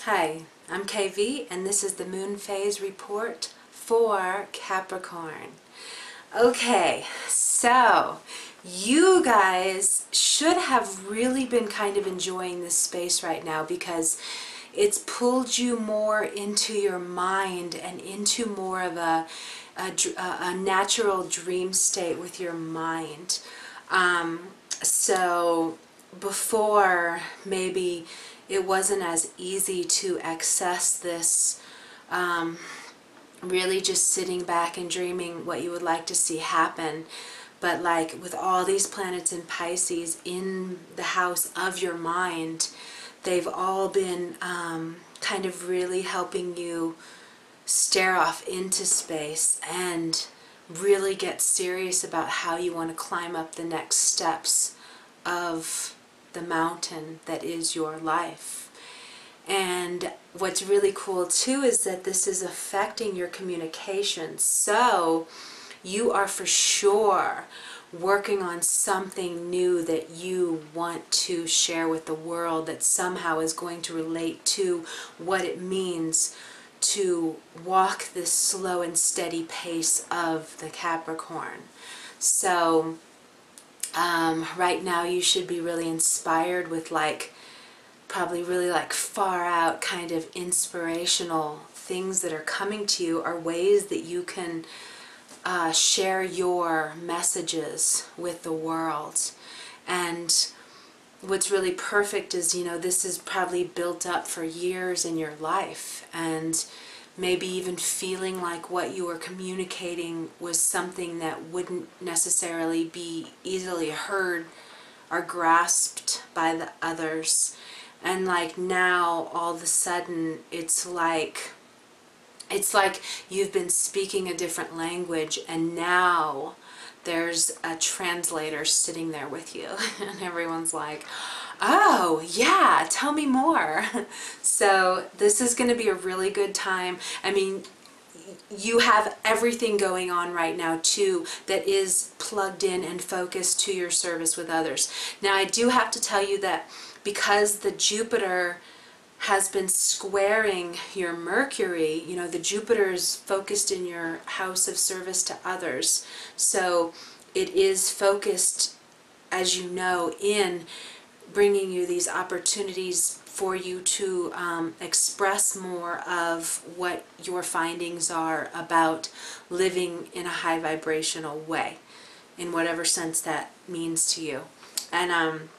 Hi, I'm KV and this is the moon phase report for Capricorn. Okay, so you guys should have really been kind of enjoying this space right now because it's pulled you more into your mind and into more of a natural dream state with your mind. So before, maybe it wasn't as easy to access this, really just sitting back and dreaming what you would like to see happen. But like with all these planets in Pisces in the house of your mind, they've all been kind of really helping you stare off into space and really get serious about how you want to climb up the next steps of the mountain that is your life. And what's really cool too is that this is affecting your communication. So you are for sure working on something new that you want to share with the world that somehow is going to relate to what it means to walk this slow and steady pace of the Capricorn. So right now you should be really inspired with probably really far out kind of inspirational things that are coming to you, are ways that you can share your messages with the world. And what's really perfect is, this is probably built up for years in your life, and maybe even feeling like what you were communicating was something that wouldn't necessarily be easily heard or grasped by the others. And now all of a sudden it's like you've been speaking a different language, and now there's a translator sitting there with you and everyone's like, oh yeah, tell me more. So this is going to be a really good time. I mean, you have everything going on right now too that is plugged in and focused to your service with others. Now I do have to tell you that because the Jupiter has been squaring your Mercury, the Jupiter is focused in your house of service to others. So it is focused, as you know, in bringing you these opportunities for you to express more of what your findings are about living in a high vibrational way, in whatever sense that means to you. And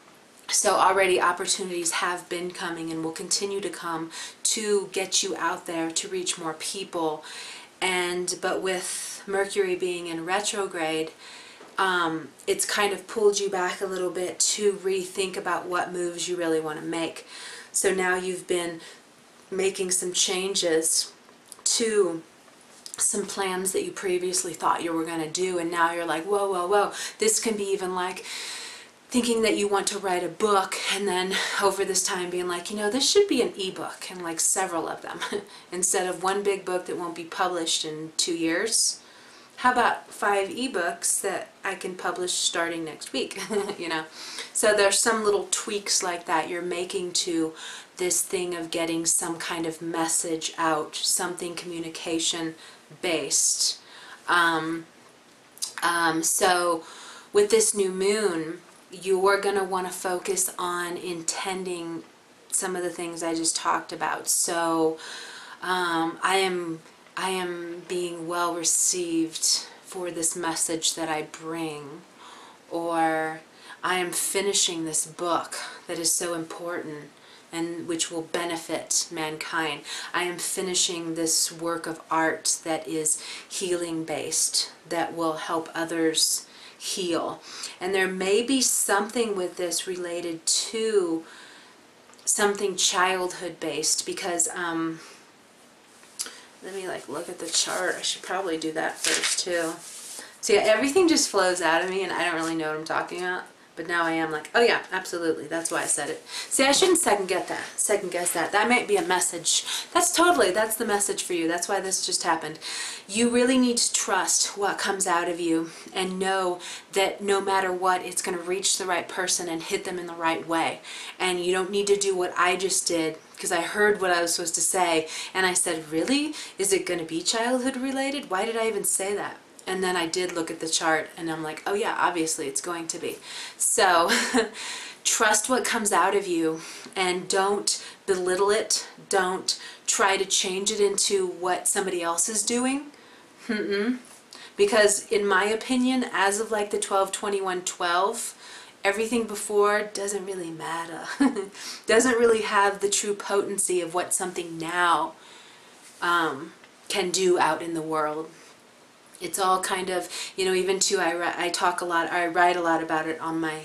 so already opportunities have been coming and will continue to come to get you out there to reach more people. But with Mercury being in retrograde, it's kind of pulled you back a little bit to rethink about what moves you really want to make. So now you've been making some changes to some plans that you previously thought you were going to do, and now you're like, whoa, whoa, whoa. This can be even like thinking that you want to write a book, and then over this time being like, this should be an ebook, and several of them instead of one big book that won't be published in 2 years. How about 5 ebooks that I can publish starting next week? So there's some little tweaks like that you're making to this thing of getting some kind of message out, something communication based. So with this new moon, you're going to want to focus on intending some of the things I just talked about. So I am being well received for this message that I bring, or I am finishing this book that is so important and which will benefit mankind. I am finishing this work of art that is healing based, that will help others heal. And there may be something with this related to something childhood based, because let me look at the chart. I should probably do that first too. So yeah, everything just flows out of me and I don't really know what I'm talking about. But now I am like, oh yeah, absolutely. That's why I said it. See, I shouldn't second guess that. That might be a message. That's the message for you. That's why this just happened. You really need to trust what comes out of you and know that no matter what, it's going to reach the right person and hit them in the right way. And you don't need to do what I just did, because I heard what I was supposed to say, and I said, really? Is it going to be childhood related? Why did I even say that? And then I did look at the chart, and I'm like, oh yeah, obviously it's going to be. So trust what comes out of you, and don't belittle it. Don't try to change it into what somebody else is doing. Because in my opinion, as of like the 12/21/12, everything before doesn't really matter. Doesn't really have the true potency of what something now can do out in the world. It's all kind of, you know, even too, I talk a lot, I write a lot about it on my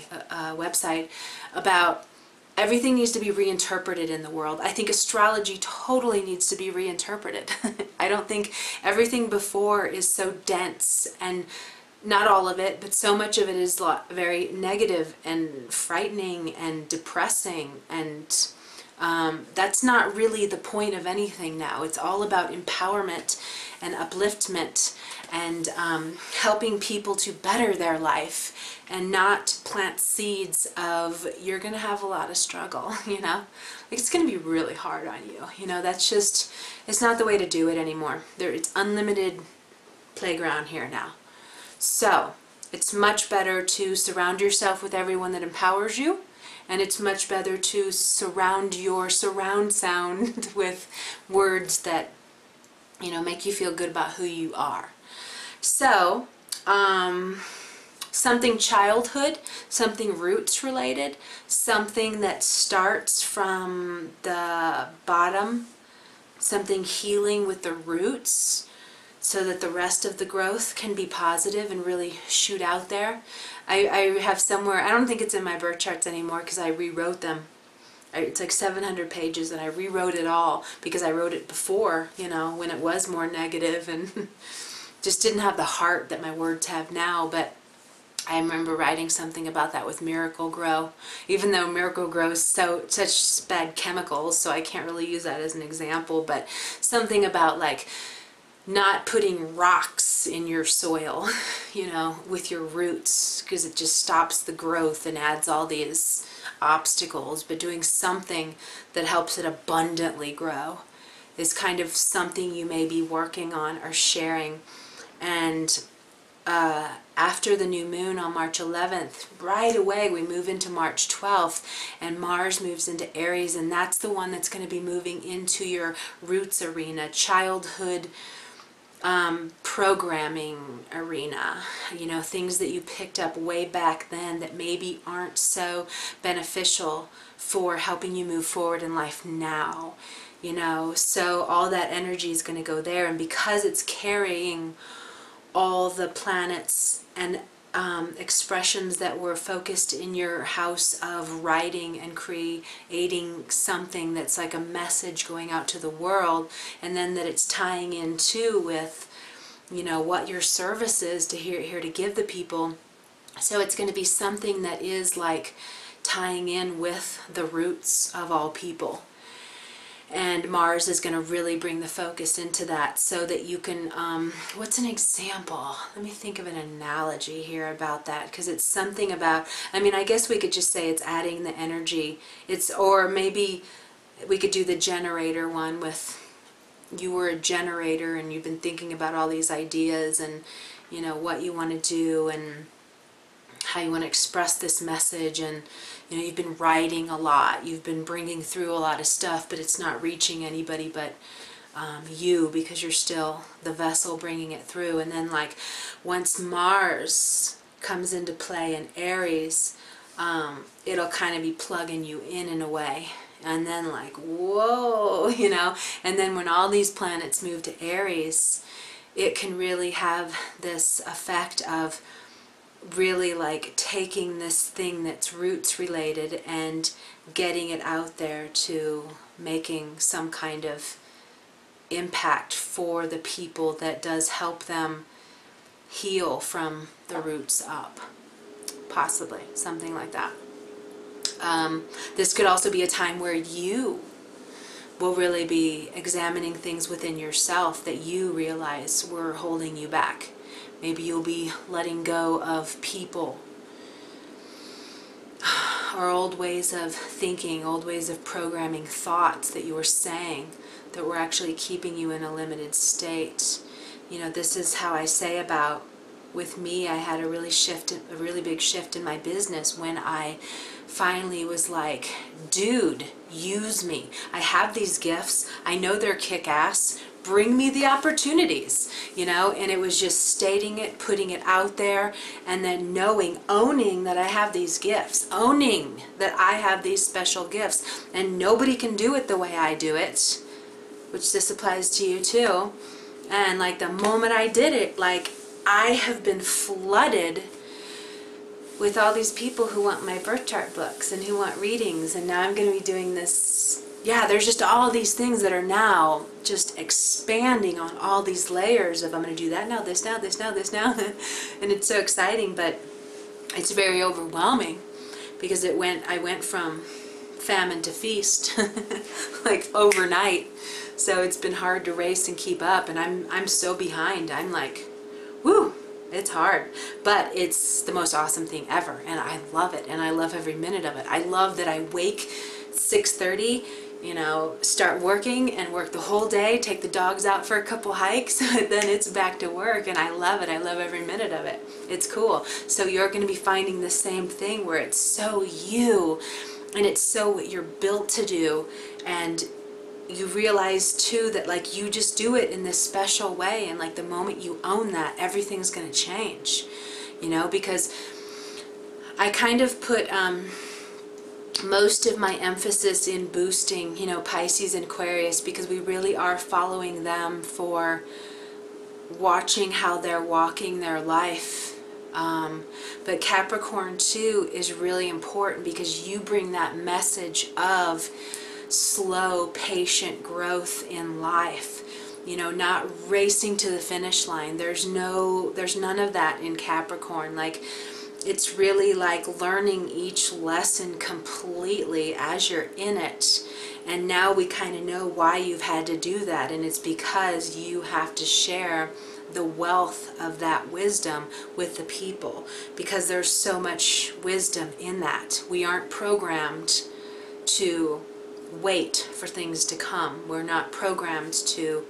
website, about everything needs to be reinterpreted in the world. I think astrology totally needs to be reinterpreted. I don't think everything before is so dense, and not all of it, but so much of it is very negative and frightening and depressing, and that's not really the point of anything now. It's all about empowerment and upliftment, and helping people to better their life, and not plant seeds of, you're going to have a lot of struggle, you know? Like, it's going to be really hard on you, you know? That's just, it's not the way to do it anymore. It's unlimited playground here now. So, it's much better to surround yourself with everyone that empowers you, and it's much better to surround your surround sound with words that, you know, make you feel good about who you are. So, something childhood, something roots related, something that starts from the bottom, something healing with the roots, so that the rest of the growth can be positive and really shoot out there. I have somewhere, I don't think it's in my birth charts anymore because I rewrote them. It's like 700 pages, and I rewrote it all because I wrote it before, you know, when it was more negative and just didn't have the heart that my words have now. But I remember writing something about that with Miracle Grow, even though Miracle Grow is such bad chemicals, so I can't really use that as an example, but something about like not putting rocks in your soil, you know, with your roots, because it just stops the growth and adds all these obstacles, but doing something that helps it abundantly grow is kind of something you may be working on or sharing. And after the new moon on March 11th, right away we move into March 12th, and Mars moves into Aries, and that's the one that's going to be moving into your roots arena, childhood programming arena, you know, things that you picked up way back then that maybe aren't so beneficial for helping you move forward in life now, you know. So all that energy is going to go there, and because it's carrying all the planets and expressions that were focused in your house of writing and creating something that's like a message going out to the world, and then that it's tying in too with, you know, what your service is to here to give the people. So it's going to be something that is like tying in with the roots of all people. And Mars is going to really bring the focus into that, so that you can, what's an example? Let me think of an analogy here about that, because it's something about, I mean, I guess we could just say it's adding the energy. Or maybe we could do the generator one with, you were a generator and you've been thinking about all these ideas and, you know, what you want to do and how you want to express this message, and you know, you've been writing a lot, you've been bringing through a lot of stuff, but it's not reaching anybody but you, because you're still the vessel bringing it through. And then like once Mars comes into play in Aries, it'll kind of be plugging you in a way, and then like, whoa, you know. And then when all these planets move to Aries, it can really have this effect of really like taking this thing that's roots related and getting it out there to making some kind of impact for the people that does help them heal from the roots up. Possibly something like that. This could also be a time where you will really be examining things within yourself that you realize were holding you back. Maybe you'll be letting go of people or old ways of thinking, old ways of programming thoughts that you were saying that were actually keeping you in a limited state. You know, this is how I say about, with me, I had a really big shift in my business when I finally was like, dude, use me. I have these gifts. I know they're kick-ass. Bring me the opportunities, you know. And it was just stating it, putting it out there, and then owning that I have these gifts, owning that I have these special gifts, and nobody can do it the way I do it, which this applies to you too. And like the moment I did it, like I have been flooded with all these people who want my birth chart books and who want readings, and now I'm going to be doing this. Yeah, there's just all these things that are now just expanding on all these layers of I'm going to do that now, this now, this now, this now. And it's so exciting, but it's very overwhelming because I went from famine to feast like overnight. So it's been hard to race and keep up, and I'm so behind. I'm like, woo, it's hard, but it's the most awesome thing ever, and I love it, and I love every minute of it. I love that I wake 6:30, you know, start working and work the whole day, take the dogs out for a couple hikes, then it's back to work, and I love it. I love every minute of it. It's cool. So you're going to be finding the same thing where it's so you, and it's so what you're built to do, and you realize too that like you just do it in this special way, and like the moment you own that, everything's going to change, you know, because I kind of put most of my emphasis in boosting, you know, Pisces and Aquarius, because we really are following them for watching how they're walking their life. But Capricorn too is really important because you bring that message of slow, patient growth in life, you know, not racing to the finish line. There's none of that in Capricorn. Like, it's really like learning each lesson completely as you're in it. And now we kind of know why you've had to do that, and it's because you have to share the wealth of that wisdom with the people, because there's so much wisdom in that. We aren't programmed to wait for things to come. We're not programmed to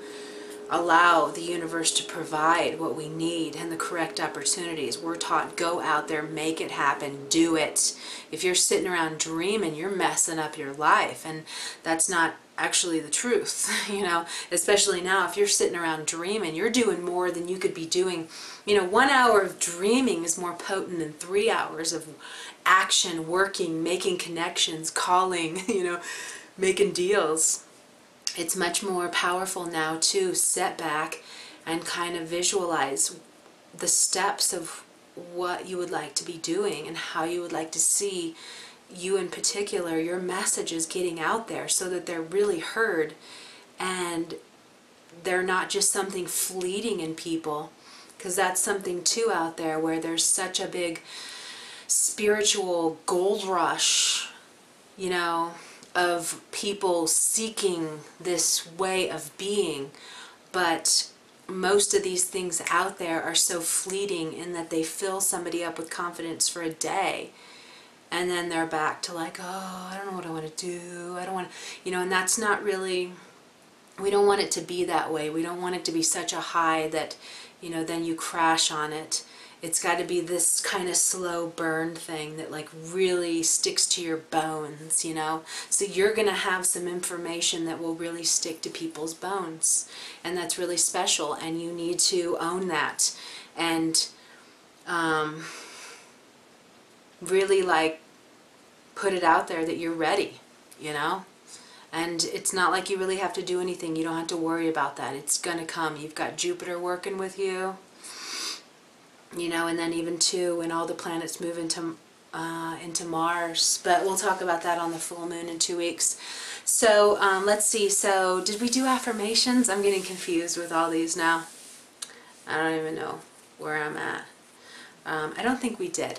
allow the universe to provide what we need and the correct opportunities. We're taught, go out there, make it happen, do it. If you're sitting around dreaming, you're messing up your life, and that's not actually the truth, you know, especially now. If you're sitting around dreaming, you're doing more than you could be doing. You know, 1 hour of dreaming is more potent than 3 hours of action, working, making connections, calling, you know, making deals. It's much more powerful now to sit back and kind of visualize the steps of what you would like to be doing and how you would like to see you in particular, your messages getting out there so that they're really heard and they're not just something fleeting in people, because that's something too out there where there's such a big spiritual gold rush, you know, of people seeking this way of being, but most of these things out there are so fleeting in that they fill somebody up with confidence for a day, and then they're back to like, oh, I don't know what I want to do, I don't want to, you know. And that's not really, we don't want it to be that way. We don't want it to be such a high that, you know, then you crash on it. It's got to be this kind of slow burn thing that like really sticks to your bones, you know. So you're going to have some information that will really stick to people's bones, and that's really special, and you need to own that and really like put it out there that you're ready, you know. And it's not like you really have to do anything. You don't have to worry about that. It's going to come. You've got Jupiter working with you. You know, and then even too when all the planets move into Mars, but we'll talk about that on the full moon in 2 weeks. So let's see. So did we do affirmations? I'm getting confused with all these now. I don't even know where I'm at. I don't think we did.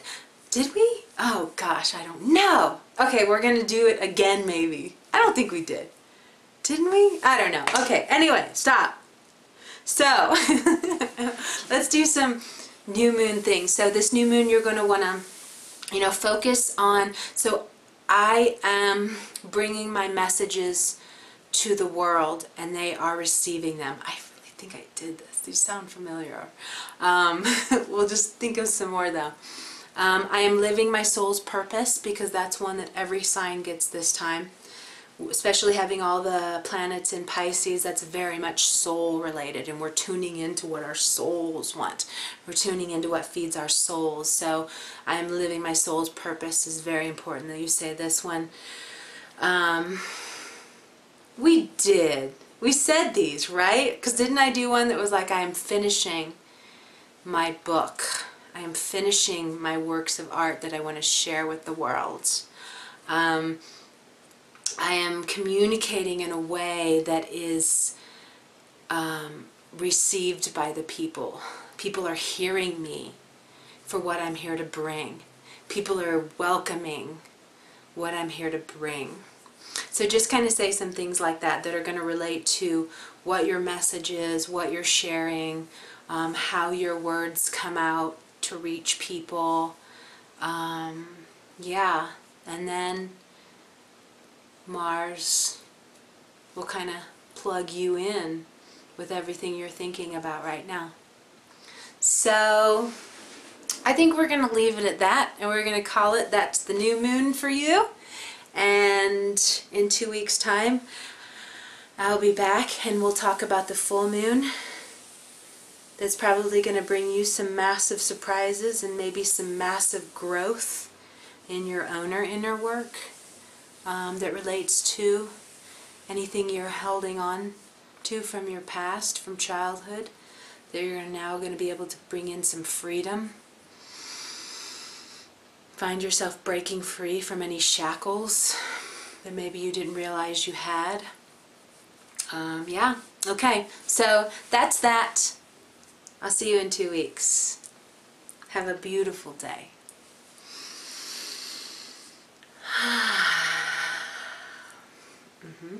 Did we? Oh gosh, I don't know. Okay, we're gonna do it again maybe. I don't think we did. Didn't we? I don't know. Okay. Anyway, stop. So let's do some new moon things. So this new moon, you're going to want to, you know, focus on, so I am bringing my messages to the world, and they are receiving them. I really think I did this. These sound familiar. We'll just think of some more though. I am living my soul's purpose, because that's one that every sign gets this time. Especially having all the planets in Pisces, that's very much soul related, and we're tuning into what our souls want. We're tuning into what feeds our souls. So I am living my soul's purpose is very important that you say this one. We said these, right? Because didn't I do one that was like, I am finishing my book. I am finishing my works of art that I want to share with the world. I am communicating in a way that is received by the people. People are hearing me for what I'm here to bring. People are welcoming what I'm here to bring. So just kind of say some things like that that are going to relate to what your message is, what you're sharing, how your words come out to reach people. Yeah, and then Mars will kind of plug you in with everything you're thinking about right now. So I think we're going to leave it at that, and we're going to call it That's the New Moon for you. And in 2 weeks' time, I'll be back and we'll talk about the full moon. That's probably going to bring you some massive surprises and maybe some massive growth in your inner work that relates to anything you're holding on to from your past, from childhood, that you're now going to be able to bring in some freedom. Find yourself breaking free from any shackles that maybe you didn't realize you had. Yeah, okay, so that's that. I'll see you in 2 weeks. Have a beautiful day. Mm-hmm.